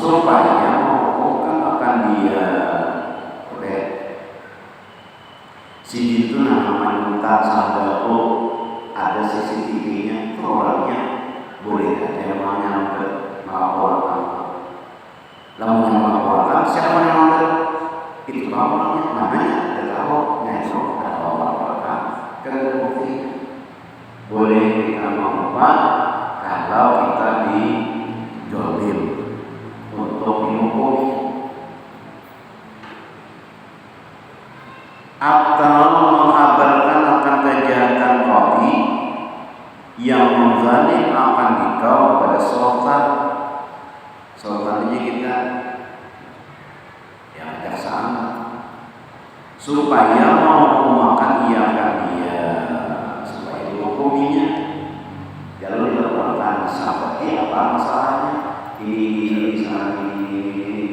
supaya kan akan situ namanya minta sadar, oh ada CCTV-nya, itu orangnya boleh ada yang melaporkan. Lalu yang melaporkan siapa yang melaporkan? Itu orangnya namanya adalah network atau melaporkan ke bukti. Boleh kita melaporkan kalau kita dijolim untuk dihukumi. Atau menghabarkan akan kejahatan qadhi yang menzalim akan dikau kepada sultan. Sultan ini kita yang kejaksaan supaya menghukumakan ia akan dia, supaya dihukuminya. Lalu dilaporkan seperti apa masalahnya, ini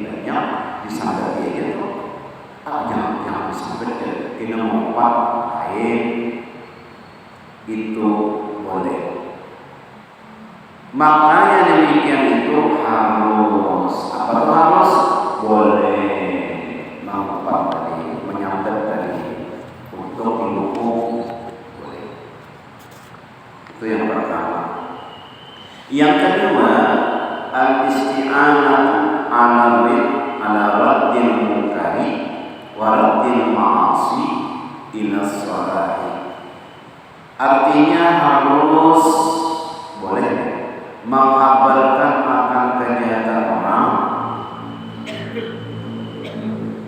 banyak disambat dia gitu. Jangan disambat kena membuat lain, itu boleh. Maka yang demikian itu harus apa tuh harus boleh membuat tadi, menyambat tadi untuk dihukum boleh. Itu yang pertama. Yang kedua, al-isti'anatu ala raddil munkari wa raddil ma'asi ila shalahi. Artinya harus boleh menghabarkan akan kejahatan orang,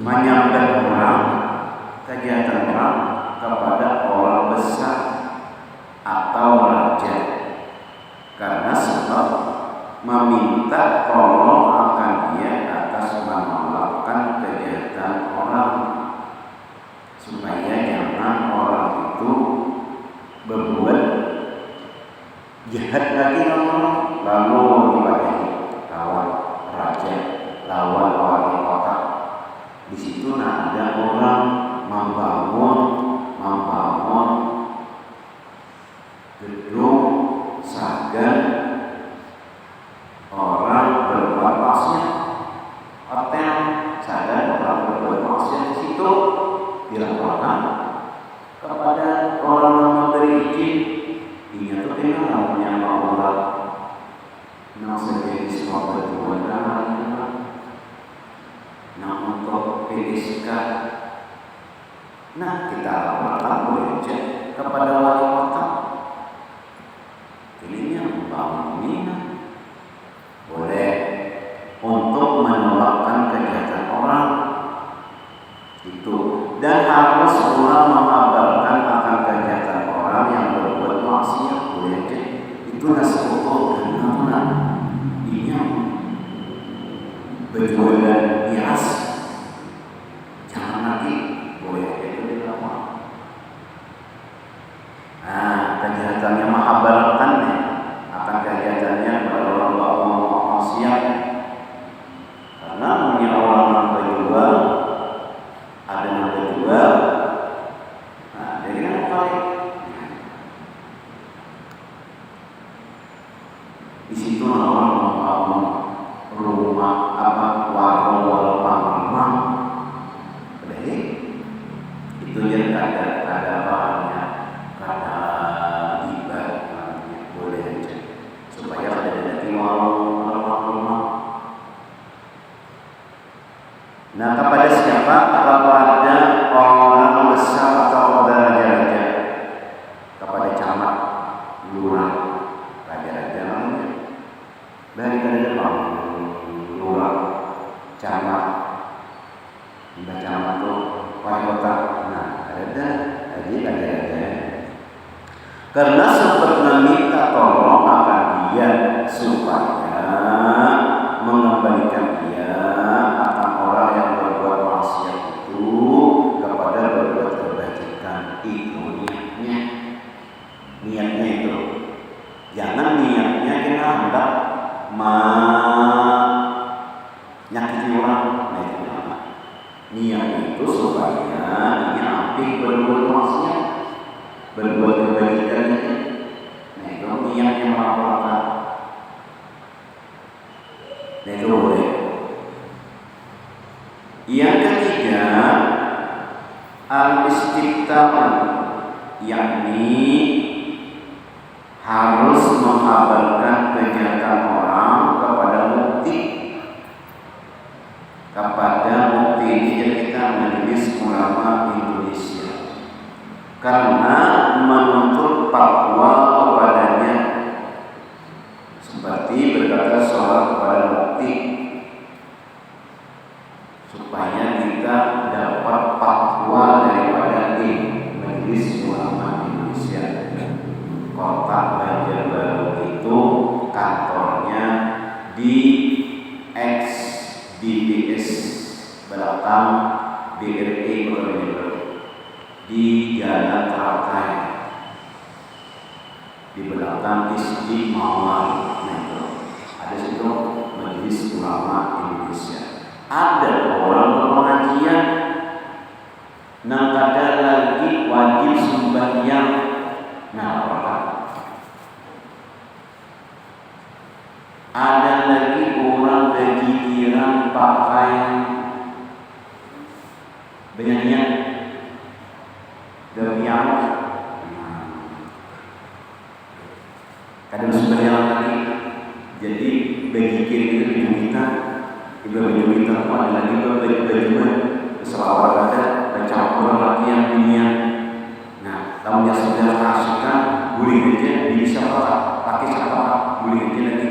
menyambat orang, kejahatan orang kepada orang besar atau raja, karena sebab meminta tolong akan dia atas menolakkan kejahatan orang, supaya jangan orang itu berbuat jahat lagi lalu dipadahi lawan raja, lawan wali kota. Di situ ada orang membangun gedung sagan, orang berbuat maksiat, hotel sagan orang berbuat maksiat. Di situ dilaporkan kepada orang yang memberi izin. Ini tuh kenal namanya Allah. Nasib semua berbuat untuk PSK. Nah, kita laporkan boleh cek kepada wali kota. Ini yang membangun ini boleh untuk menolakkan kejahatan orang itu, dan harus orang mengabarkan akan kejahatan orang yang berbuat maksiat boleh cek. Itu nasibul karena ini berjualan miras, jangan lagi boleh itu dilakukan. Nah, kejahatannya menghabarkan akan kejahatannya pada orang maksiat, karena punya orang yang berjual, ada yang berjual. Nah, jadi apa? Di situ orang membangun rumah warung, boleh. Itu yang ada bahannya, kata ibadah boleh aja, supaya ada di warung. Nah, kepada siapa? Kepada orang besar atau raja-raja, kepada camat, lurah, raja-raja namanya. Dari depan lurah, camat, camat itu wali kota. Nah, ada lagi raja-raja. Karena sempat meminta tolong akan dia supaya mengembalikan dia akan orang yang berbuat maksiat itu kepada berbuat kebajikan. Itu niatnya itu. Jangan niatnya kita hendak menyakiti orang. Niat itu supaya dia apik berbuat maksiat, berbuat kebajikan. Nah, itu niatnya melaporkan. Nah, itu boleh. Yang ketiga, al-istiqta'u yakni harus menghabarkan kenyataan orang kepada mukti. Kepada mukti ini kita Majelis Ulama Indonesia, karena menuntut fatwa kepadanya, seperti berkata sholat kepada mukti, supaya kita dapat fatwa daripada Majelis Ulama Indonesia. Kota Banjarbaru itu kantornya di DBS belakang BRI Kota Banjarbaru, di Jalan Teratai, di belakang Isji Mawar. Ada situ Majelis Ulama Indonesia. Ada orang pengajian nang kada lagi wajib sembahyang. Nah, apa? Ada lagi orang bergiliran pakai benyanyian demian. Kadang sembahyang lagi. Jadi bergikir itu diminta. Ibu minta ada lagi baju selawat ada bercampur lagi yang dunia. Nah, tahu yang sudah kasihkan guling aja bisa pakai siapa guling aja lagi.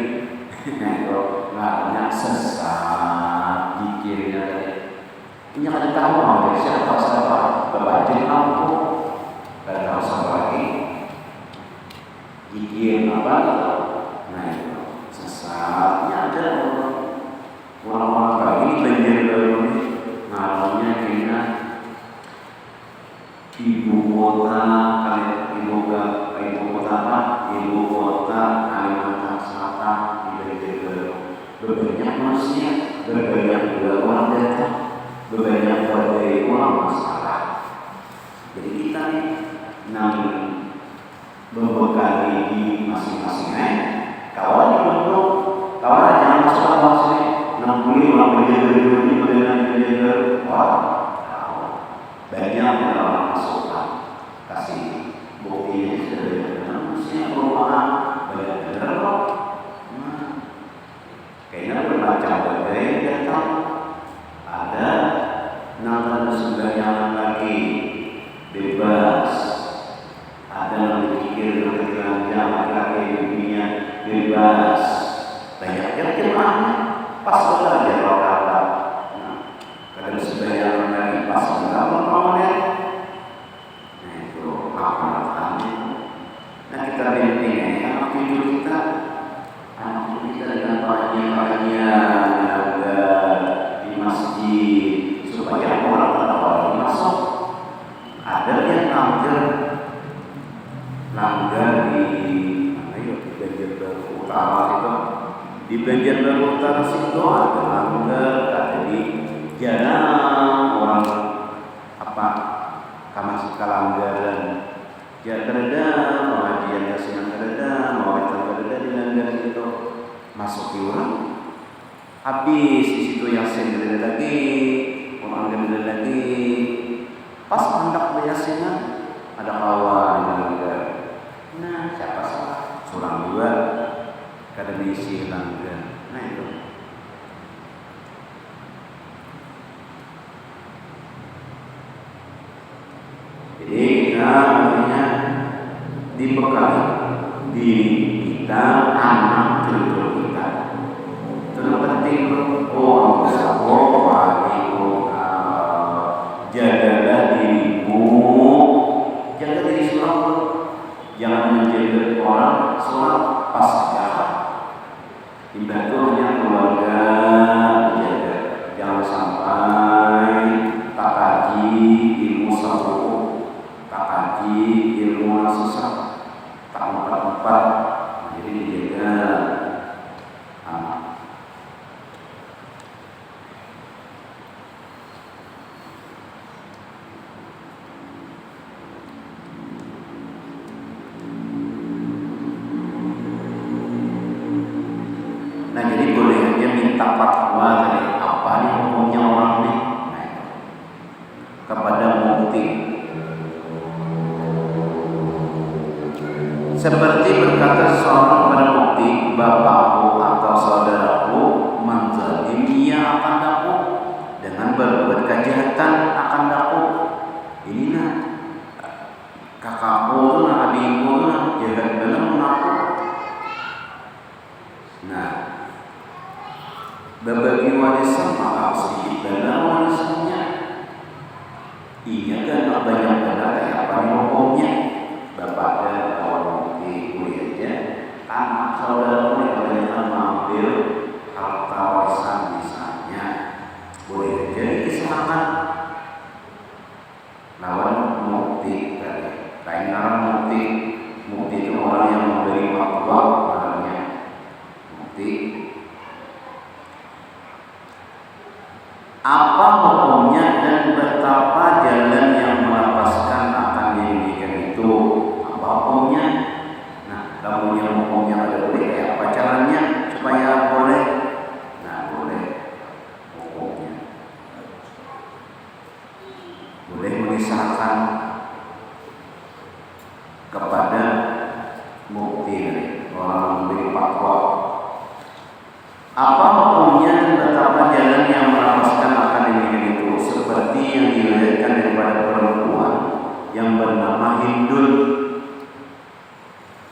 Nah itu ngaranya sesat dikirnya tadi. Ini ada tahu mau siapa berbaca lampu dan tahu siapa lagi dikir apa? Nah itu sesatnya ada orang-orang kayak ini Banjarbaru ini namanya kayaknya ibu kota Kalimantan Selatan di Banjarbaru. Berbanyak manusia, berbanyak juga orang datang, berbanyak dari orang masalah. Jadi kita nih membekali di masing-masingnya. Kawan dibentuk, kawan jangan masuk ke sini. 60 orang Banjarbaru ini Banjarbaru. Wah, banyak orang masuk kasih buktinya sudah banyak manusia perumahan banyak benar kok. Kayaknya bermacam berbagai datang. Ada nonton sembahyang lagi bebas. Ada yang berpikir berkelanjang laki-laki dunia bebas. Banyak yang jemaahnya pas benar ya kalau kata. Kadang sembahyang lagi pas benar momennya. Nah itu apa-apanya. Nah kita bimbing anak cucu kita dengan pengajian di masjid supaya orang tahu masuk. Ada yang langgar di Banjarbaru Utara itu, di Banjarbaru Utara situ ada langgar, ada di jalan orang apa kamar langgaran. Ya terada pengajian kasihan terada mau terada di langgar itu masuk orang habis di situ yasin terada lagi orang terada lagi pas hendak yasinan ada kawan di langgar. Nah siapa salah surang juga kada diisi langgar. Nah itu jadi kita artinya dibekali diri kita, anak cucu kita. Itu penting. Jagalah dirimu, jaga diri surau. Jangan menjaga orang sholat pas jahat. Dibantu hanya keluarga dijaga. Jangan sampai tak kaji ilmu sabu, tak kaji ilmu sesat, tak empat. Jadi dijaga anak. Nah jadi boleh dia minta fatwa dari apa nih hukumnya orang nih, nah, kepada mufti. Seperti berkata seorang pada mukti, bapakku atau saudaraku menzalim, ia akan daku dengan berbuat kejahatan akan daku. Ini nah kakakku tuh nah adikku tuh nah jahat bener mengaku. Nah, berbagi warisan maka sedikit benar warisannya. Iya kan banyak benar kayak apa hukumnya. Bapak dan orang ibu aja, anak saudara pun kebanyakan mengambil harta warisan misalnya, boleh jadi kesalahan lawan mukti tadi. Lain orang mukti itu orang yang memberi fatwa namanya mukti. Apa hukumnya dan betapa jalan yang melepaskan akan demikian itu? Apa hukumnya? Nah, kalau yang hukumnya ada boleh kayak apa caranya supaya boleh? Nah, boleh hukumnya. Boleh memisahkan kepada mukti orang memberi fatwa. Apa hukumnya dan betapa jalan yang melepaskan akan demikian itu? Seperti yang diriwayatkan daripada perempuan yang bernama Hindun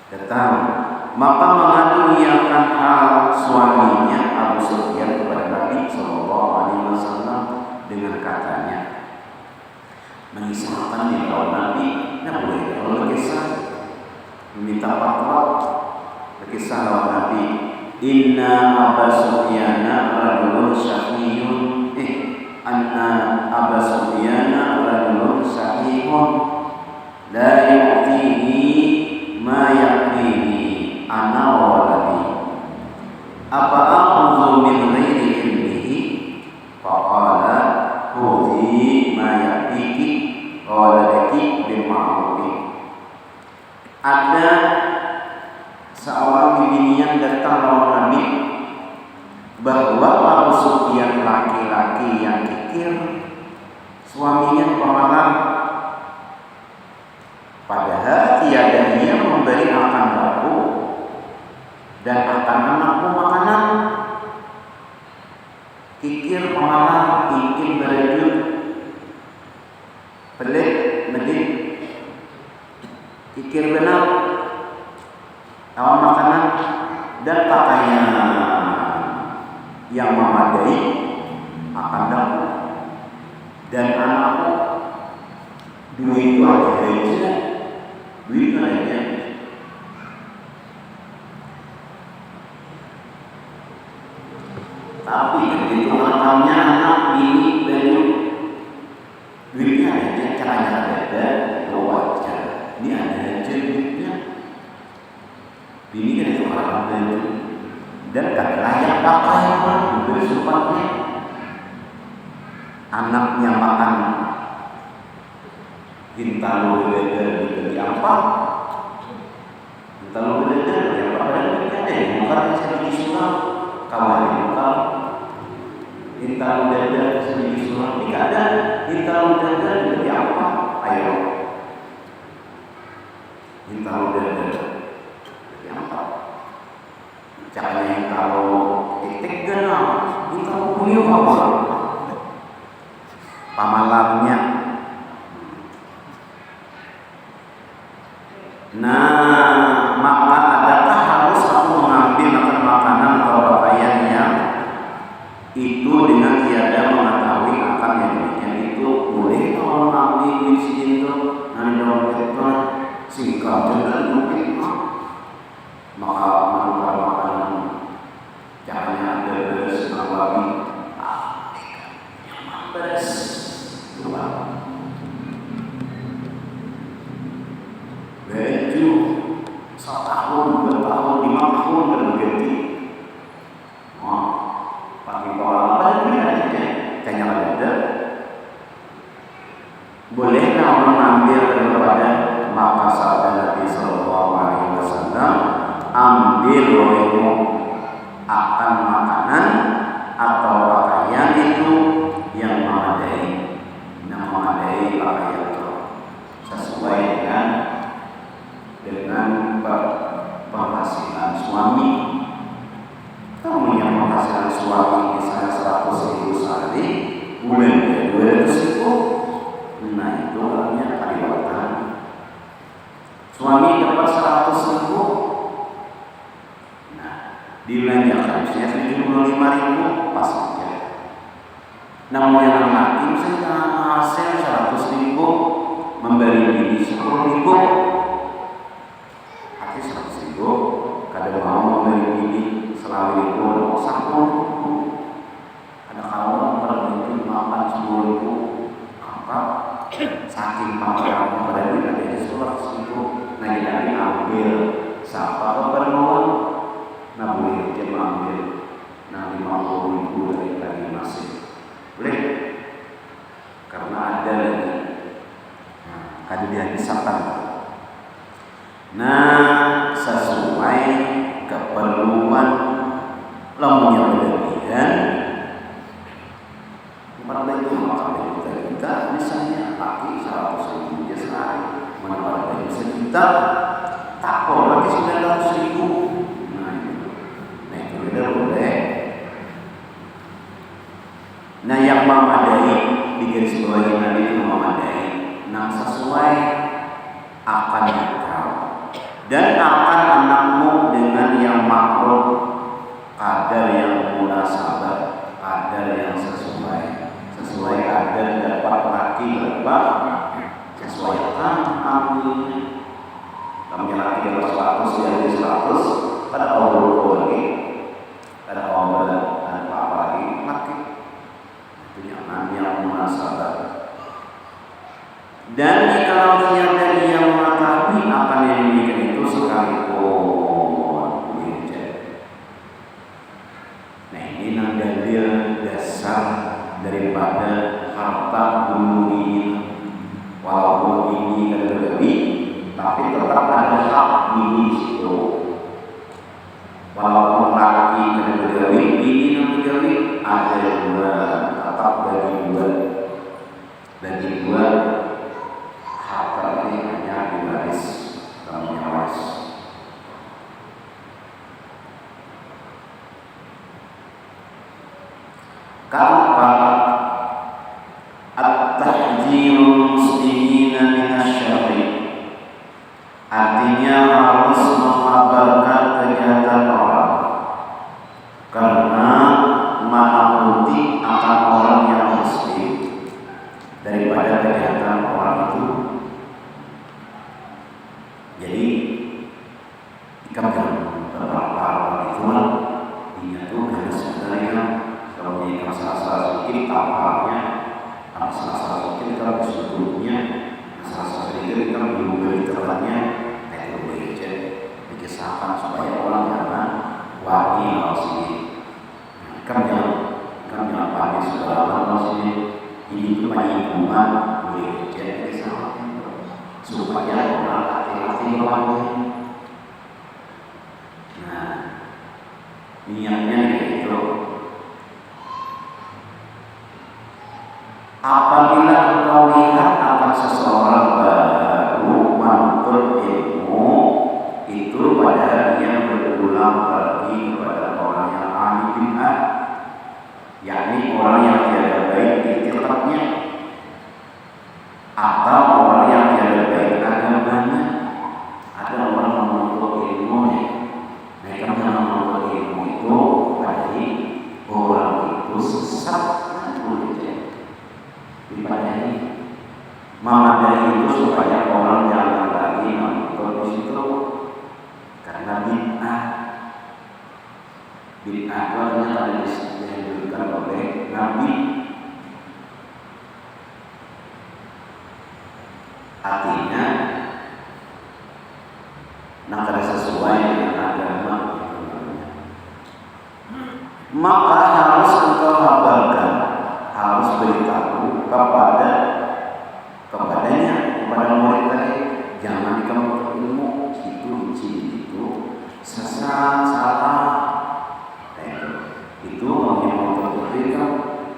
datang, maka mengadu ia akan hal suaminya Abu Sufyan kepada Nabi SAW dengan katanya, mengisahkan di bawah Nabi. Nah, boleh kalau berkisah meminta fatwa, berkisah lawan Nabi. Inna Abu Sufyan rajulun syahiyun anna Abu Sufyan rajulun syahiyun la yu'tihi ma yakfini ana wa waladi apa a'udzu min ghairi ilmihi faqala khudhi ma yakfiki waladaki bil ma'ruf. Ada seorang binian datang lawan Nabi bahwa Abu Sufyan laki-laki yang kikir, suaminya pemalas, padahal tiada dia memberi akan baku dan akan anakku makanan. Kikir pemalas, ingin berajut, pelik, medit, kikir benar, lawan makanan dan pakaian yang memadai akan dapat dan anakku duit itu ada aja, duit aja. Tapi begitu makamnya anak bini baju duitnya aja, caranya ada wajar. Ini ada aja duitnya. Bini kan itu orang baju dan kan layak pakai beri supatnya. Anaknya makan hintalu beda diberi apa? Hintalu beda yang apa? Dan bukan sedikit sulam kawan bukan hintalu beda sedikit sulam. Jika ada hintalu beda diberi apa? Ayo hintalu beda caranya yang kalau itik genang, ini kalau puyuh apa? Pamalarnya. Nah, maka adakah harus aku mengambil makanan atau pakaian yang itu dengan tiada mengetahui akan yang demikian itu? Boleh kalau mengambil di sini itu nanti dalam itu singkat dan mungkin maka menukar makanan caranya ada beres lagi beres dua baju 1 tahun 2 tahun 5 tahun dan berganti pakai pola baju aja kayaknya ada boleh kamu mengambil daripada maka sabda Nabi SAW ambil olehmu akan makanan atau pakaian itu yang memadai, pakaian itu sesuai dengan Suami dapat 100.000, nah dibelanjakan saya 75.000 pas saja. Namun yang laki misalnya hasil 100.000 memberi bini 10.000, hati 100.000, kadang mau memberi bini selalu itu 10.000. Ada kawan berbagi makan 10.000, apa saking pameran pada diri ada 100.000, lagi ambil siapa keperluan, nah boleh dia ambil, nah 50.000 dari masih boleh, karena ada lagi, nah kada dihabiskan. Nah sesuai keperluan, lamun yang berlebihan pada itu maka kita misalnya laki 100.000 dia sehari, mana pada itu 1 juta, tak kok lagi 900.000. Nah itu beda boleh. Nah yang memadai di garis bawah nanti itu memadai, nah sesuai akan engkau dan akan anakmu dengan yang makruh, kadar yang munasabah, kadar yang sesuai kadar dapat laki berapa, sesuaikan ambilnya. Kami laki dapat 100 dari 100, pada Allah lagi, ada Allah dan apa lagi laki. Itu yang munasabah. Dan jika tiada dia mengetahui akan yang demikian itu sekalipun dia. Nah ini dalil dasar daripada harta bumi, walaupun ini kada lebih, tapi tetap ada hak bini di situ. Walaupun laki kada lebih, bini yang lebih ada dua, tetap bagi dua harta ini hanya diwaris, namanya waris. Keempat, at-tahdzirul muslimina minasyarri, artinya harus mengabarkan kejahatan orang karena menakuti akan orang yang muslim daripada kejahatan orang itu. Jadi ikan beberapa orang itu dia tuh harus sebenarnya kalau dia masalah sedikit tampaknya, masalah sedikit kalau sebetulnya masalah sedikit kan belum beritahunya, itu boleh aja dikisahkan supaya orang jangan wani kalau sini. Kan jangan pakai segala hal sini. Ini itu penyinggungan boleh aja dikisahkan supaya orang hati-hati lawannya. Nah, niatnya gitu. Apabila engkau lihat akan seseorang baru menuntut ilmu itu padahal dia berulang kali kepada orang yang ahli bid'ah, yakni orang yang tiada baik itikadnya atau orang yang tiada baik agamanya. Ada orang menuntut ilmu nih, mereka menuntut ilmu itu padahal orang itu sesat. Dipadai, memadai itu supaya orang jangan lagi menuntut di situ karena bid'ah. Bid'ah itu artinya tadi disebutkan oleh Nabi, artinya nak ada sesuai dengan agama, maka harus engkau kabarkan, harus beritahu kepadanya, kepada murid tadi, jangan kamu ilmu itu sesat, salah. Itu yang mau terjadi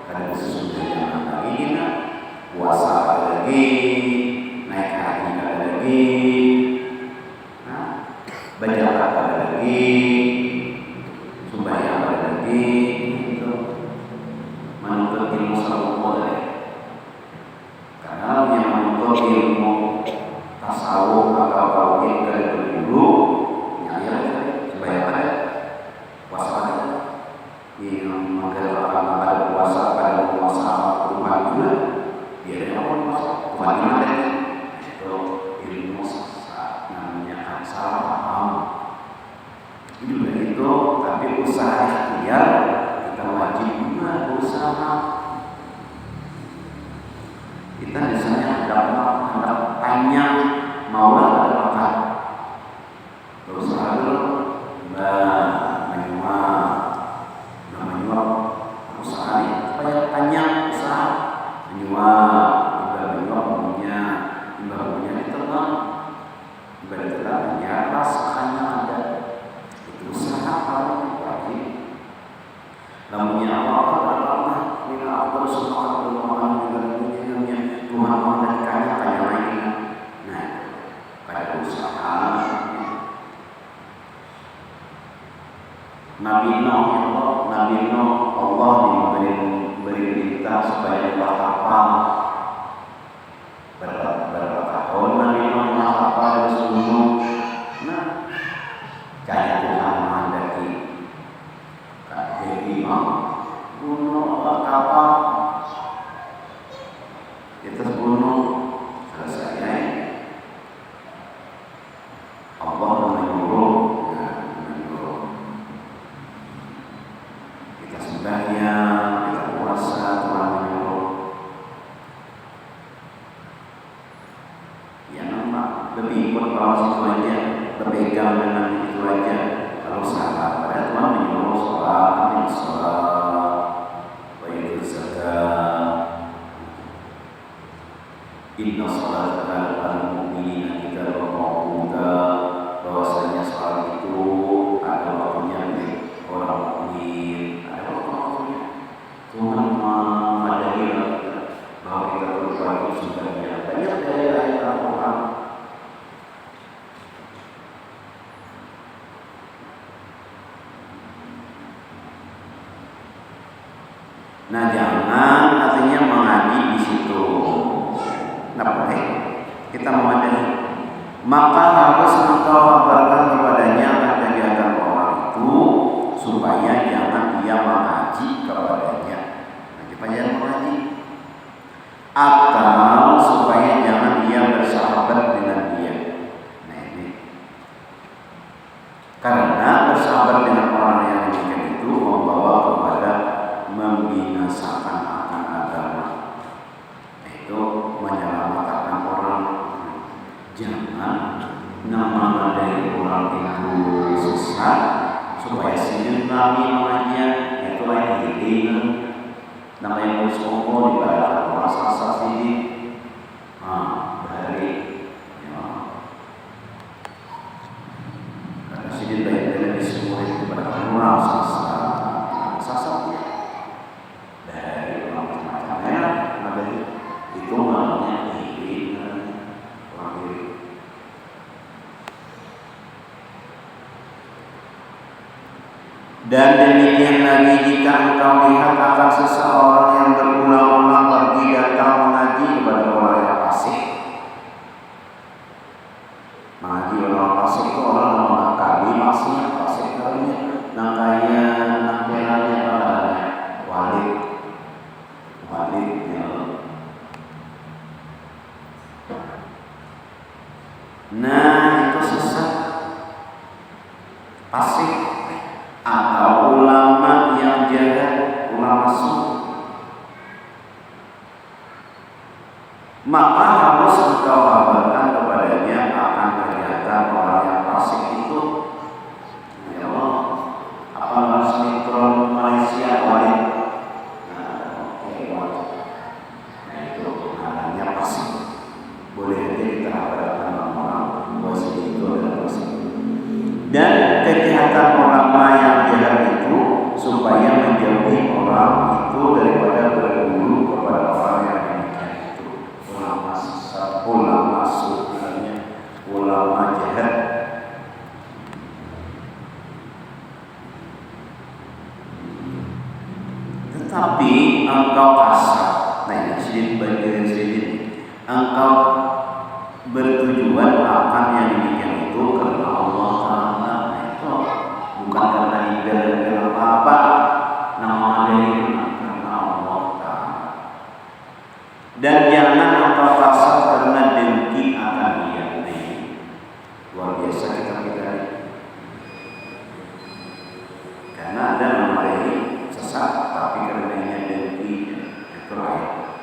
karena sesungguhnya lagi puasa lagi, naik haji lagi, baca lagi, sembahyang lagi, itu menuntut ilmu sallallahu. Karena yang menuntut ilmu tasawuf atau tauhid bergerak ya rasakannya ada itu usaha kalau lagi namanya Allah bila aku semua berdoa dengan Tuhan memberikannya kayak lain. Nah, pada usaha Nabi Nuh Allah diberi perintah supaya berkapal berapa tahun Nabi Nuh berkapal di gunung. Nah, kayak Tuhan menghendaki jadi gunung berkapal itu gunung selesai Allah menyuruh kita sembahyang, kita puasa, Tuhan menyuruh ya nampak lebih ikut kalau situ aja berpegang dengan itu aja. Kalau salah pada Tuhan menyuruh sholat wa yu'tu zakat inna sholata kanat 'alal mu'minina kitaban mawquta, bahwasanya sholat itu ada waktunya milik orang mukmin, ada waktunya. Tuhan memadai bahwa kita perlu sholat sebenarnya banyak dari ayat Al-Quran. Nah, jangan artinya mengaji di situ. Nggak boleh kita memadai. Maka harus engkau kabarkan kepadanya akan kegiatan orang itu supaya jangan dia mengaji kepadanya. Supaya mengaji atau supaya jangan dia bersahabat dengan dia. Nah ini karena bersahabat dengan orang yang demikian itu membawa kepada membinasakan akan agama, itu menyelamatkan orang. Jangan nama dari orang itu sesat supaya sini kami mengajian itu lagi ini namanya musuh dibaca orang sasar sini dari karena sini dari semua itu pada orang sasar dari orang macam-macamnya ada itu namanya iri orang iri. Dan demikian lagi jika engkau lihat akan seseorang yang berulang-ulang pergi datang mengaji kepada orang yang fasik. Mengaji orang fasik itu orang yang mengakali maksiat fasik namanya. Nangkanya namanya walid ya. Nah itu sesat fasik atau ulama yang jahat, ulama sunnah. Maka harus engkau kabarkan kepadanya akan kegiatan orang yang fasik itu. Ya Allah, apa sinetron Malaysia walid? Nah itu namanya fasik. Boleh aja kita kabarkan orang bahwa itu adalah fasik. Dan kejahatan ulama yang jahat itu supaya menjauhi orang itu daripada berguru kepada orang yang demikian itu. Ulama sesat, ulama sebenarnya ulama jahat. Tetapi engkau kasar. Nah ini sedikit bagian sedikit. Engkau bertujuan akan yang demikian itu karena Allah Ta'ala. Bukan karena ibadah dan apa-apa, nama dari karena Allah Ta'ala. Dan jangan engkau kasar karena dengki akan dia. Luar biasa kita karena ada nama dari sesat, tapi karena dengki itu lain.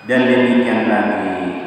Dan demikian lagi